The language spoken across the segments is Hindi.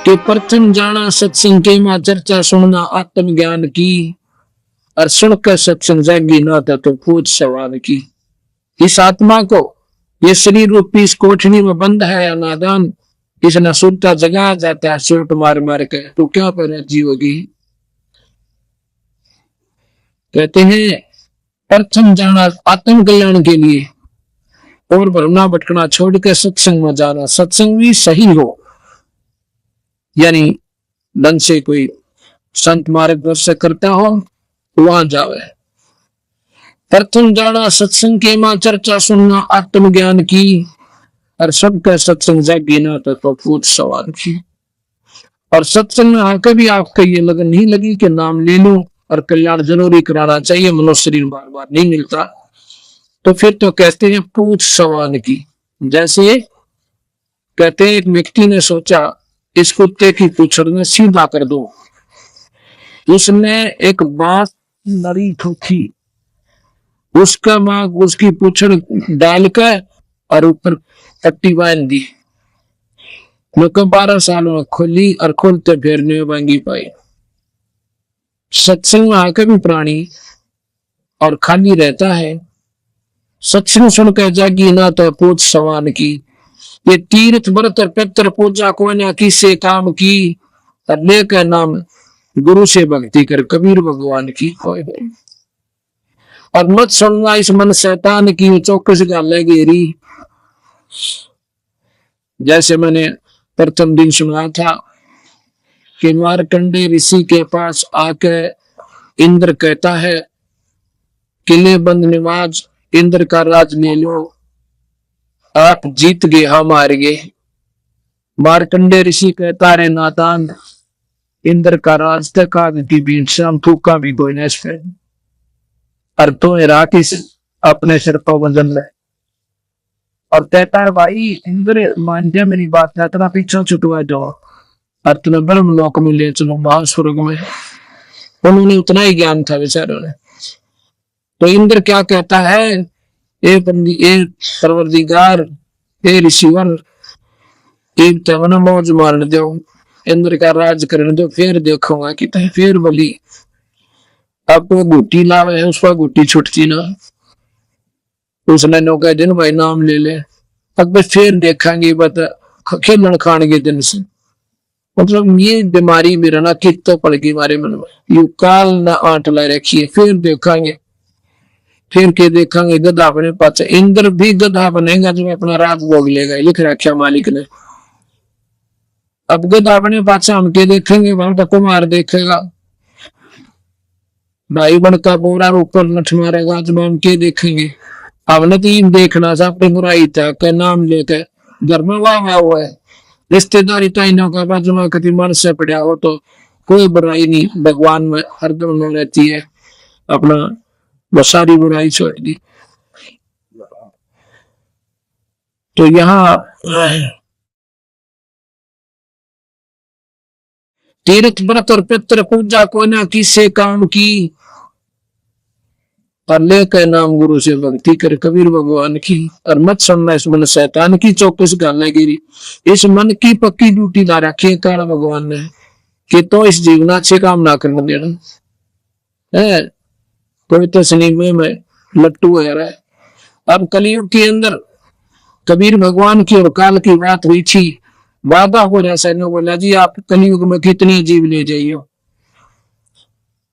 कि प्रथम जाना सत्संग के मां चर्चा सुनना आत्मज्ञान की, और सुनकर सत्संग जागी ना था तो पूछ सवाल की। इस आत्मा को ये शरीर रूपी इस कोठरी में बंद है या नादान, इसने सुनता जगा जाता है चोट मार मार के, तो क्या पर जीवोगी। कहते हैं प्रथम जाना आत्म कल्याण के लिए और भरना भटकना छोड़ के सत्संग में जाना। सत्संग भी सही हो, यानी ढंग से कोई संत मार्गदर्शन करता हो वहां जावे। प्रथम जाना सत्संग के मां चर्चा सुनना आत्मज्ञान की, और सबका सत्संग जागी ना तो पूछ सवाल की। और सत्संग में आकर भी आपका ये लगन नहीं लगी कि नाम ले लो और कल्याण जरूरी कराना चाहिए, मनुष्य शरीर बार बार नहीं मिलता, तो फिर तो कहते हैं पूछ सवाल की। जैसे कहते हैं एक व्यक्ति ने सोचा इस कुत्ते की पूछड़ में सीधा कर दो, उसने एक बांस नरी ठोकी, उसका मां उसकी पूछड़ डालकर और ऊपर पट्टी बांध दी। 12 सालों में खोली और खोलते फिर नहीं बांगी पाई। सत्संग में आकर भी प्राणी और खाली रहता है। सत्संग सुनकर जागी ना तो पूछ सवाल की। ये तीर्थ व्रत और पितर पूजा को न किसे काम की, और लेकर नाम गुरु से भक्ति कर कबीर भगवान की। और मत सुनना इस मन शैतान की, चौकस गाले घेरी। जैसे मैंने प्रथम दिन सुना था कि मारकंडे ऋषि के पास आकर इंद्र कहता है किले बंद निवाज इंद्र का राज ले लो, आप जीत गए हम हार गए। मारकंडे ऋषि कहता रे नादान, इंद्र का राज तक की बीच शाम थूका भी कोई नहीं, और तो राकेश अपने सिर पर वजन ले। और कहता है भाई इंद्र मान जा मेरी बात, तेरा पीछा छुटवा जाओ और तुम्हें ब्रह्म लोक में ले चलो महास्वर्ग में। उन्होंने उतना ही ज्ञान था बेचारों ने। तो इंद्र क्या कहता है, ए परवरदिगार, ए ऋषिवर, एक तवन मौज मारने दो, इंद्र का राज करने दो, फिर देखूंगा कि फिर बोली। अब तो गुट्टी लावे है, उस पर गुट्टी छुटती ना। उसने नौका दिन भाई नाम ले ले, अब फिर देखेंगे बता खेलन खाने के दिन से। मतलब ये बीमारी मेरा ना कित तो पड़ गई हमारे मन में, यू काल ना आंट ला रखी है, फिर देखेंगे। फिर के देखेंगे गधा बने पाचा, इंद्र भी गधा बनेगा जो अपना राज भोग लेगा, लिख रखा मालिक ने। अब गधा बने पाचा हम के देखेंगे, वहां कुमार देखेगा, भाई बन का बोरा ऊपर नठ मारेगा जब हम के देखेंगे। हमने तो देखना था अपनी बुराई था के नाम लेकर घर में वाह हुआ है, रिश्तेदारी टाइनों का बाजू में कभी मन से पड़ा हो तो कोई बुराई नहीं, भगवान में हरदम में रहती है, अपना वो सारी बुराई छोड़ दी। तो यहाँ तीर्थ व्रत और पितृ पूजा को ना किसे काम की, और लेकर नाम गुरु से भक्ति कर कबीर भगवान की। और मत सुनना इस मन शैतान की, चौकस गालने गिरी। इस मन की पक्की ड्यूटी ला रखी है काला भगवान ने कि तो इस जीवन अच्छे काम ना करने देना है। कोई तो सिनेमे में लट्टू है रहा है। अब कलयुग के अंदर कबीर भगवान की और काल की बात हुई थी, वादा हो जैसा ने बोला जी आप कलयुग में कितने जीव ले जाइए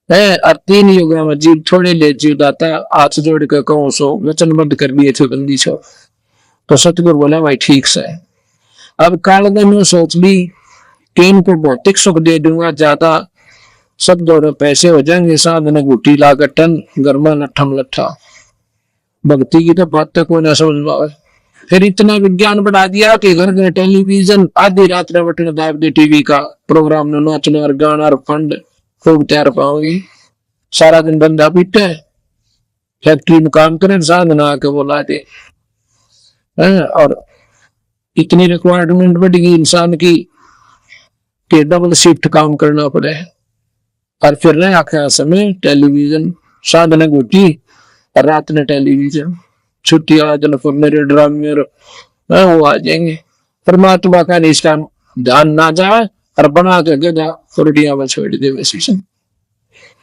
है, और 3 युग में जीव थोड़े ले जीव दाता, हाथ जोड़ के कहूं सो वचनबद्ध कर दिए थे बंदी छो। तो सतगुरु बोला भाई ठीक से। अब काल ने सोच ली कि इनको भौतिक सुख दे दूंगा ज्यादा, सब दौड़े पैसे हो जाएंगे, साधन गुटी लाकर टन घर में लट्ठम लट्ठा। भक्ति की तो बात तक कोई ना समझ पाए। फिर इतना विज्ञान बढ़ा दिया कि घर घर टेलीविजन, आधी रात में बटन दाब दे टीवी का प्रोग्राम में नाचना और गाना और फंड खूब तैयार पाओगे। सारा दिन बंदा पीटे है, फैक्ट्री में काम करें, साधना आके बोला दे। और इतनी रिक्वायरमेंट बढ़ गई इंसान की कि डबल शिफ्ट काम करना पड़े। और फिर रहे आखिर समय टेलीविजन, साधना गुटी और रात में टेलीविजन, छुट्टी वाला दिन फिर मेरे ड्रामे वो आ जाएंगे। परमात्मा का निष्ठा ध्यान ना जाए और बना के गधा कुर्डिया में छोड़ दे वैसे से।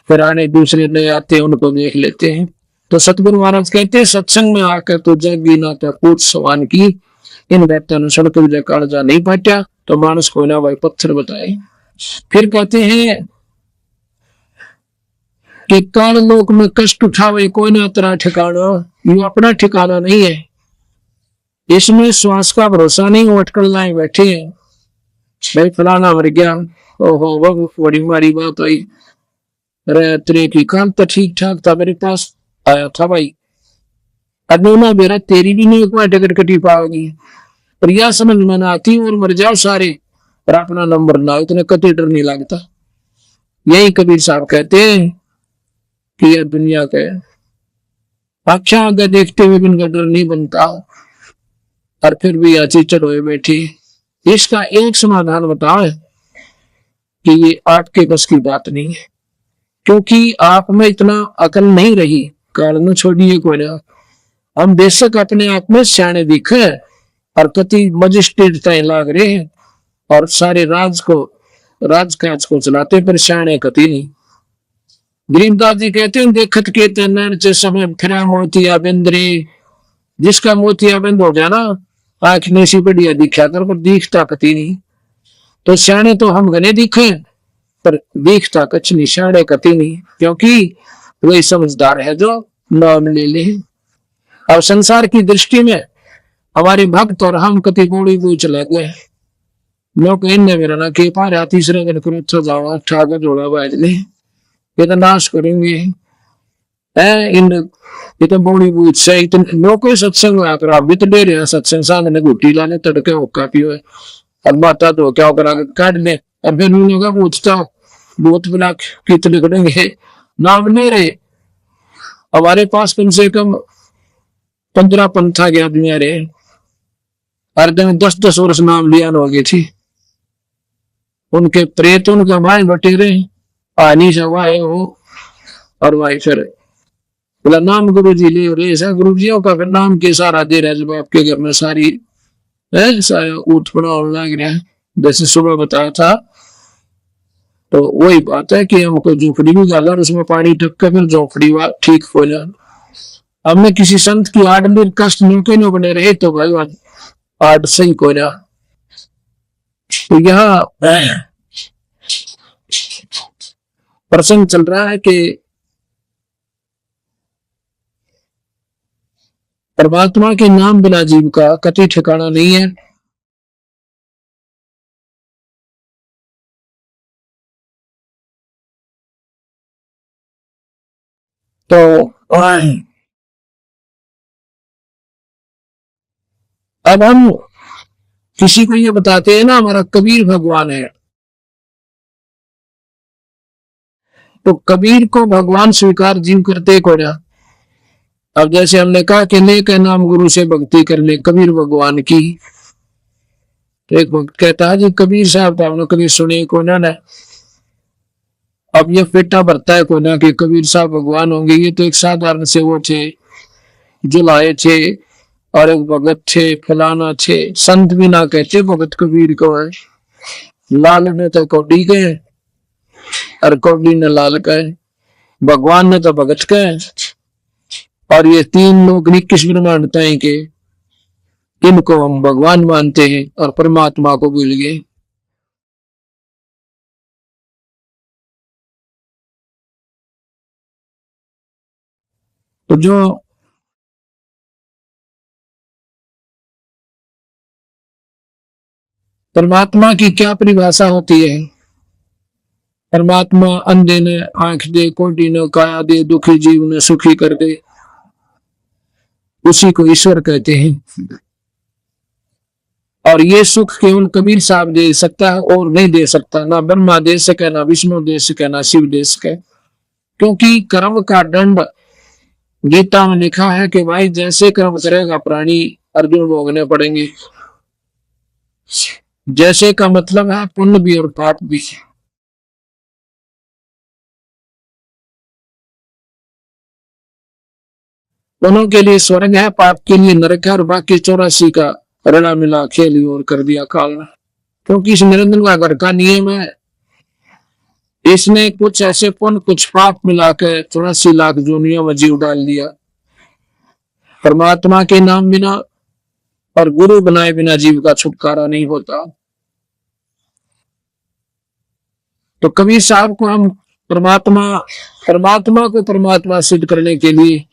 फिर आने दूसरे नए आते हैं, उनको देख लेते हैं। तो सतगुरु महाराज कहते हैं सत्संग में आकर तो जग ना पूछ सवान की, इन व्यक्तियों सड़क कालजा नहीं पाटा तो मानस को ना भाई पत्थर बताए। फिर कहते हैं कि काल लोक में कष्ट उठावे कोई ना तेरा ठिकाना, ये अपना ठिकाना नहीं है। इसमें श्वास का भरोसा नहीं, वो अटकल लाए बैठे हैं। भाई फलाना मर गया, ओहो वो बड़ी मारी बात आई, अरे तेरे की काम तो ठीक ठाक था, मेरे पास आया था भाई, अनोना मेरा तेरी भी नहीं एक बार टिकट कटी पाओगी, पर यह समझ में ना आती और मर जाओ सारे, पर अपना नंबर ना इतने कति डर नहीं लगता। यही कबीर साहब कहते हैं कि यह दुनिया के अच्छा आगे देखते हुए इनका डर नहीं बनता, और फिर भी अच्छी चढ़ोए बैठी। इसका एक समाधान बताओ कि ये आपके बस की बात नहीं है, क्योंकि आप में इतना अकल नहीं रही। कारण छोड़िए कोई ना, हम बेशक अपने आप में सियाने दिखे और कति मजिस्ट्रेट तय लाग रहे हैं और सारे राजकाज को चलाते, पर सियाने कति नहीं। गरीबदास जी कहते हैं देखत के तनर च समय खरा मोतिया बिंदरे, जिसका मोतिया बिंद हो जाना आंख ने सी बढ़िया दिखा कर, पर दिखता कति नहीं। तो सियाने तो हम घने दिखे, पर दिखता कछ नहीं, सियाने कति नहीं, क्योंकि वही समझदार है जो नाम ले ले। अब संसार की दृष्टि में हमारे भक्त और हम कति गोड़ी वो चले गए। लोग इनने मेरा ना के पार तीसरे दिन क्रोध जावा ठाकर जोड़ा बाजने, ये तो नाश करेंगे। इन ये तो बड़ी बूझ से इतने लोग सत्संग में आकर आप भी तो ले रहे हैं सत्संग, सामने घुट्टी लाने तड़के होका पियो, अब माता तो क्या करा काट ले, और फिर उन लोग पूछता बहुत बिना कितने करेंगे, नाम नहीं रहे। हमारे पास कम से कम 15 पंथा के आदमी रहे, हर दिन 10-10 वर्ष नाम लिया होगी थी, उनके प्रेत उनके माए बटेरे आनी सवाए हो, और वाई फिर बोला नाम गुरु जी ले रहे, ऐसा गुरु जी का फिर नाम के सारा दे रहा है। जब आपके घर में सारी ऊट पड़ा लग रहा है, जैसे सुबह बताया था, तो वही बात है कि हमको झोपड़ी भी डाला, उसमें पानी टक कर फिर झोपड़ी ठीक हो जाए। हमने किसी संत की आड़ में कष्ट न्यूके न बने रहे तो भाई आड़ सही को ना। तो यहाँ प्रसंग चल रहा है कि परमात्मा के नाम बिना जीव का कति ठिकाना नहीं है। तो अब हम किसी को ये बताते हैं ना हमारा कबीर भगवान है, तो कबीर को भगवान स्वीकार जीव करते को ना। अब जैसे हमने कहा कि ले के नाम गुरु से भक्ति कर ले कबीर भगवान की, तो एक भक्त कहता है जी कबीर साहब तो हमने कभी सुने को ना। अब ये पेटा भरता है को ना कि कबीर साहब भगवान होंगे, ये तो एक साधारण से वो थे जो लाए थे, और एक भगत थे फलाना थे, संत भी ना कहते भगत कबीर को है। लाल ने तो कौड़ी कहे और कौड़ी ने लाल कहे, भगवान ने तो भगत कहे, और ये तीन लोग 21 ब्रह्मांड तय के इनको हम भगवान मानते हैं और परमात्मा को भूल गए। तो जो परमात्मा की क्या परिभाषा होती है? परमात्मा अंधे ने आंख दे, कोटी ने काया दे, दुखी जीव ने सुखी कर दे, उसी को ईश्वर कहते हैं। और ये सुख केवल कबीर साहब दे सकता है और नहीं दे सकता, ना ब्रह्मा दे सके, ना विष्णु दे सके, ना शिव दे सके, क्योंकि कर्म का दंड गीता में लिखा है कि भाई जैसे कर्म करेगा प्राणी अर्जुन भोगने पड़ेंगे। जैसे का मतलब है पुण्य भी और पाप भी। दोनों के लिए स्वर्ग है, पाप के लिए नरक है, और बाकी 84 का रड़ा मिला खेली और कर दिया काल। क्योंकि इस निरंजन का घर का नियम है, इसने कुछ ऐसे पुण्य कुछ पाप मिला के 84 लाख जोनियों में जीव डाल दिया। परमात्मा के नाम बिना और गुरु बनाए बिना जीव का छुटकारा नहीं होता। तो कबीर साहब को हम परमात्मा परमात्मा को परमात्मा सिद्ध करने के लिए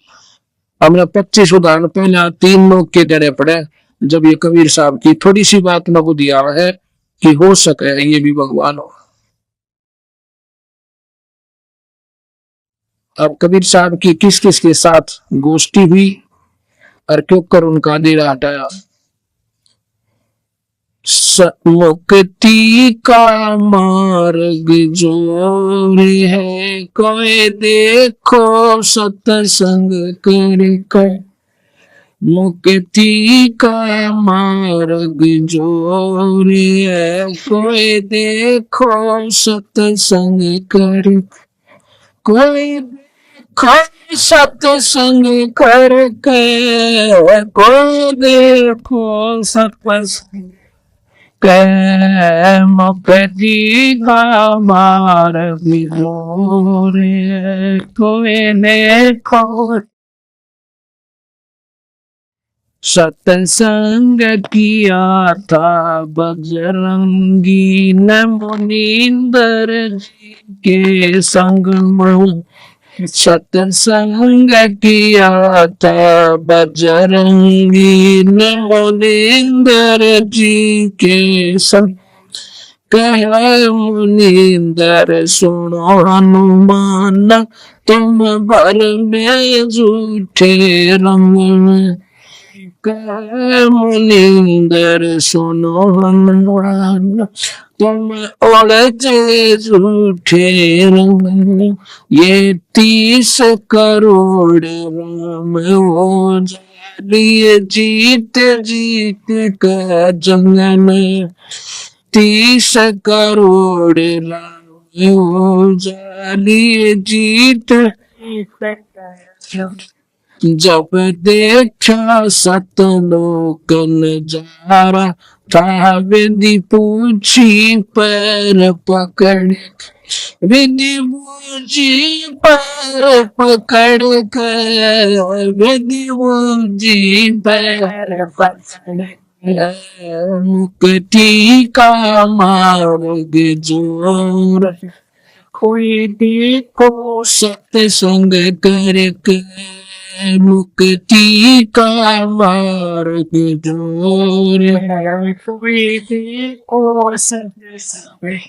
हमने 25 उदाहरण पहले 3 लोग के देने पड़े। जब ये कबीर साहब की थोड़ी सी बात में को दिया है कि हो सके ये भी भगवान हो। अब कबीर साहब की किस किस के साथ गोष्ठी हुई और क्यों कर उनका डेरा हटाया। मुक्ति का मार्ग जोर है, कोई देखो सत्संग कर। मुक्ति का मार्ग जोर है, कोई देखो सत्संग कर। कोई देखो सत्संग करके, कोई देखो सत्संग मुक्ति का मार्ग जोर है, कोई देखो सत्संग किया था बजरंगी ने मुनींदर जी के संग में। सत्संग किया था बजरंगी ने मुनींदर जी के संग। कहे मुनींदर सुनो हनुमान, तुम भर में झूठे रंग में। मुनींदर सुनो हनुमान, तुम उलझे झूठे रंग। ये 30 करोड़ राम हो जालिए जीत जीत का जंग में। 30 करोड़ राम हो जालिए जीत। जब देखा सतलोक नजारा था, विधि पूछी पैर पकड़। विधि पूछी पैर पकड़ कर, विधि पूछी पैर पकड़। मुक्ति का मार्ग जोर, कोई देखो सत्संग करके। मुक्ति का मार्ग जोर है, कोई देखो सत्संग।